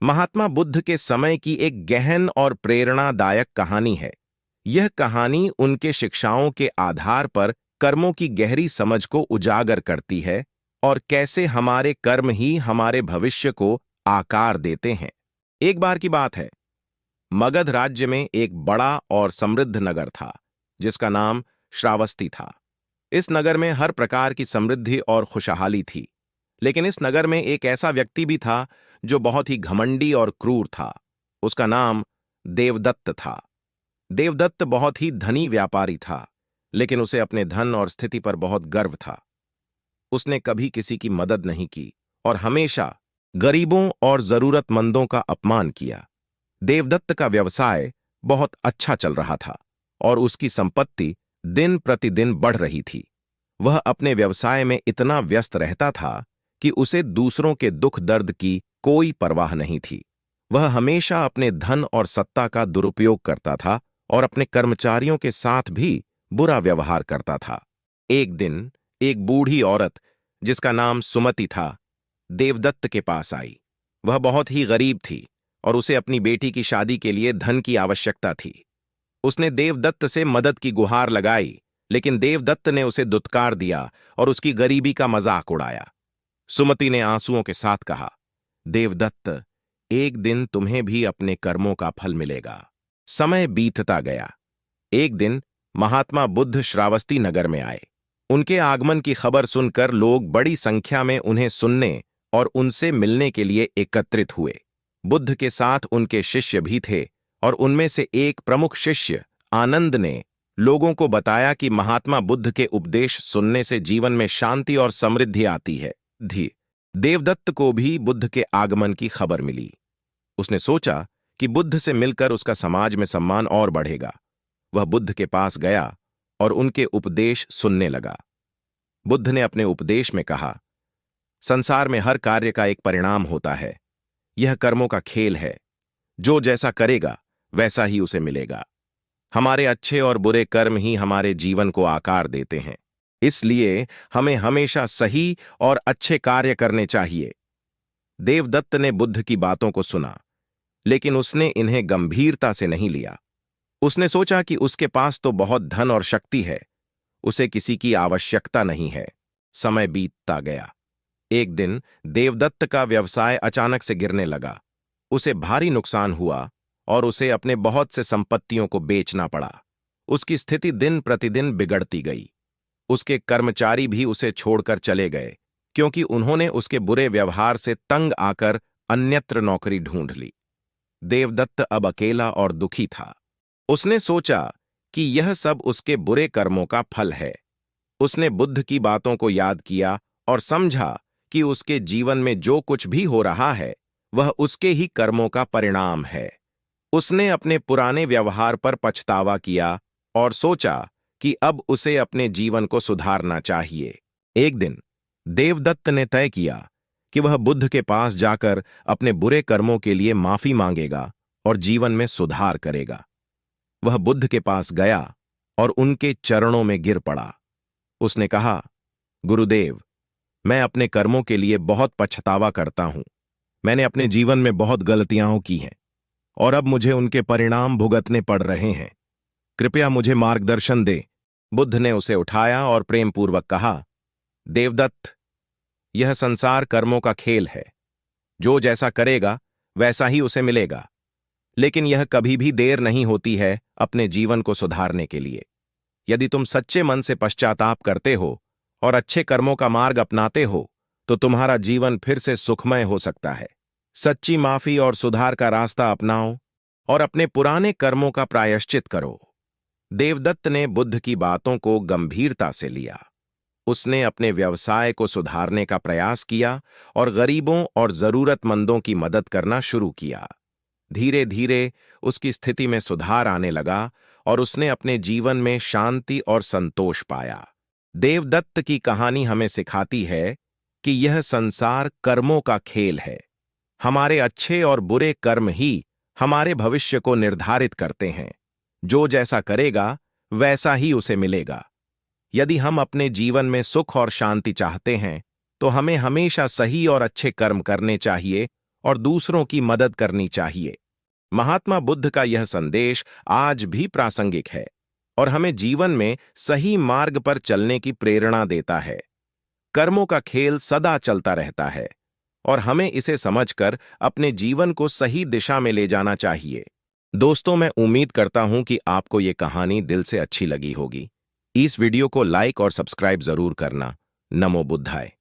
महात्मा बुद्ध के समय की एक गहन और प्रेरणादायक कहानी है। यह कहानी उनके शिक्षाओं के आधार पर कर्मों की गहरी समझ को उजागर करती है और कैसे हमारे कर्म ही हमारे भविष्य को आकार देते हैं। एक बार की बात है, मगध राज्य में एक बड़ा और समृद्ध नगर था जिसका नाम श्रावस्ती था। इस नगर में हर प्रकार की समृद्धि और खुशहाली थी, लेकिन इस नगर में एक ऐसा व्यक्ति भी था जो बहुत ही घमंडी और क्रूर था। उसका नाम देवदत्त था। देवदत्त बहुत ही धनी व्यापारी था, लेकिन उसे अपने धन और स्थिति पर बहुत गर्व था। उसने कभी किसी की मदद नहीं की और हमेशा गरीबों और जरूरतमंदों का अपमान किया। देवदत्त का व्यवसाय बहुत अच्छा चल रहा था और उसकी संपत्ति दिन प्रतिदिन बढ़ रही थी। वह अपने व्यवसाय में इतना व्यस्त रहता था कि उसे दूसरों के दुख दर्द की कोई परवाह नहीं थी। वह हमेशा अपने धन और सत्ता का दुरुपयोग करता था और अपने कर्मचारियों के साथ भी बुरा व्यवहार करता था। एक दिन एक बूढ़ी औरत जिसका नाम सुमति था, देवदत्त के पास आई। वह बहुत ही गरीब थी और उसे अपनी बेटी की शादी के लिए धन की आवश्यकता थी। उसने देवदत्त से मदद की गुहार लगाई, लेकिन देवदत्त ने उसे दुत्कार दिया और उसकी गरीबी का मजाक उड़ाया। सुमति ने आंसुओं के साथ कहा, देवदत्त, एक दिन तुम्हें भी अपने कर्मों का फल मिलेगा। समय बीतता गया। एक दिन महात्मा बुद्ध श्रावस्ती नगर में आए। उनके आगमन की खबर सुनकर लोग बड़ी संख्या में उन्हें सुनने और उनसे मिलने के लिए एकत्रित हुए। बुद्ध के साथ उनके शिष्य भी थे और उनमें से एक प्रमुख शिष्य आनंद ने लोगों को बताया कि महात्मा बुद्ध के उपदेश सुनने से जीवन में शांति और समृद्धि आती है। देवदत्त को भी बुद्ध के आगमन की खबर मिली। उसने सोचा कि बुद्ध से मिलकर उसका समाज में सम्मान और बढ़ेगा। वह बुद्ध के पास गया और उनके उपदेश सुनने लगा। बुद्ध ने अपने उपदेश में कहा, संसार में हर कार्य का एक परिणाम होता है। यह कर्मों का खेल है। जो जैसा करेगा वैसा ही उसे मिलेगा। हमारे अच्छे और बुरे कर्म ही हमारे जीवन को आकार देते हैं। इसलिए हमें हमेशा सही और अच्छे कार्य करने चाहिए। देवदत्त ने बुद्ध की बातों को सुना, लेकिन उसने इन्हें गंभीरता से नहीं लिया। उसने सोचा कि उसके पास तो बहुत धन और शक्ति है, उसे किसी की आवश्यकता नहीं है। समय बीतता गया। एक दिन देवदत्त का व्यवसाय अचानक से गिरने लगा। उसे भारी नुकसान हुआ और उसे अपने बहुत से संपत्तियों को बेचना पड़ा। उसकी स्थिति दिन प्रतिदिन बिगड़ती गई। उसके कर्मचारी भी उसे छोड़कर चले गए, क्योंकि उन्होंने उसके बुरे व्यवहार से तंग आकर अन्यत्र नौकरी ढूंढ ली। देवदत्त अब अकेला और दुखी था। उसने सोचा कि यह सब उसके बुरे कर्मों का फल है। उसने बुद्ध की बातों को याद किया और समझा कि उसके जीवन में जो कुछ भी हो रहा है वह उसके ही कर्मों का परिणाम है। उसने अपने पुराने व्यवहार पर पछतावा किया और सोचा कि अब उसे अपने जीवन को सुधारना चाहिए। एक दिन देवदत्त ने तय किया कि वह बुद्ध के पास जाकर अपने बुरे कर्मों के लिए माफी मांगेगा और जीवन में सुधार करेगा। वह बुद्ध के पास गया और उनके चरणों में गिर पड़ा। उसने कहा, गुरुदेव, मैं अपने कर्मों के लिए बहुत पछतावा करता हूं। मैंने अपने जीवन में बहुत गलतियां की हैं और अब मुझे उनके परिणाम भुगतने पड़ रहे हैं। कृपया मुझे मार्गदर्शन दे। बुद्ध ने उसे उठाया और प्रेमपूर्वक कहा, देवदत्त, यह संसार कर्मों का खेल है। जो जैसा करेगा वैसा ही उसे मिलेगा, लेकिन यह कभी भी देर नहीं होती है अपने जीवन को सुधारने के लिए। यदि तुम सच्चे मन से पश्चाताप करते हो और अच्छे कर्मों का मार्ग अपनाते हो तो तुम्हारा जीवन फिर से सुखमय हो सकता है। सच्ची माफी और सुधार का रास्ता अपनाओ और अपने पुराने कर्मों का प्रायश्चित करो। देवदत्त ने बुद्ध की बातों को गंभीरता से लिया। उसने अपने व्यवसाय को सुधारने का प्रयास किया और गरीबों और जरूरतमंदों की मदद करना शुरू किया। धीरे धीरे उसकी स्थिति में सुधार आने लगा और उसने अपने जीवन में शांति और संतोष पाया। देवदत्त की कहानी हमें सिखाती है कि यह संसार कर्मों का खेल है। हमारे अच्छे और बुरे कर्म ही हमारे भविष्य को निर्धारित करते हैं। जो जैसा करेगा वैसा ही उसे मिलेगा। यदि हम अपने जीवन में सुख और शांति चाहते हैं तो हमें हमेशा सही और अच्छे कर्म करने चाहिए और दूसरों की मदद करनी चाहिए। महात्मा बुद्ध का यह संदेश आज भी प्रासंगिक है और हमें जीवन में सही मार्ग पर चलने की प्रेरणा देता है। कर्मों का खेल सदा चलता रहता है और हमें इसे समझकर अपने जीवन को सही दिशा में ले जाना चाहिए। दोस्तों, मैं उम्मीद करता हूं कि आपको ये कहानी दिल से अच्छी लगी होगी। इस वीडियो को लाइक और सब्सक्राइब जरूर करना। नमो बुद्धाय।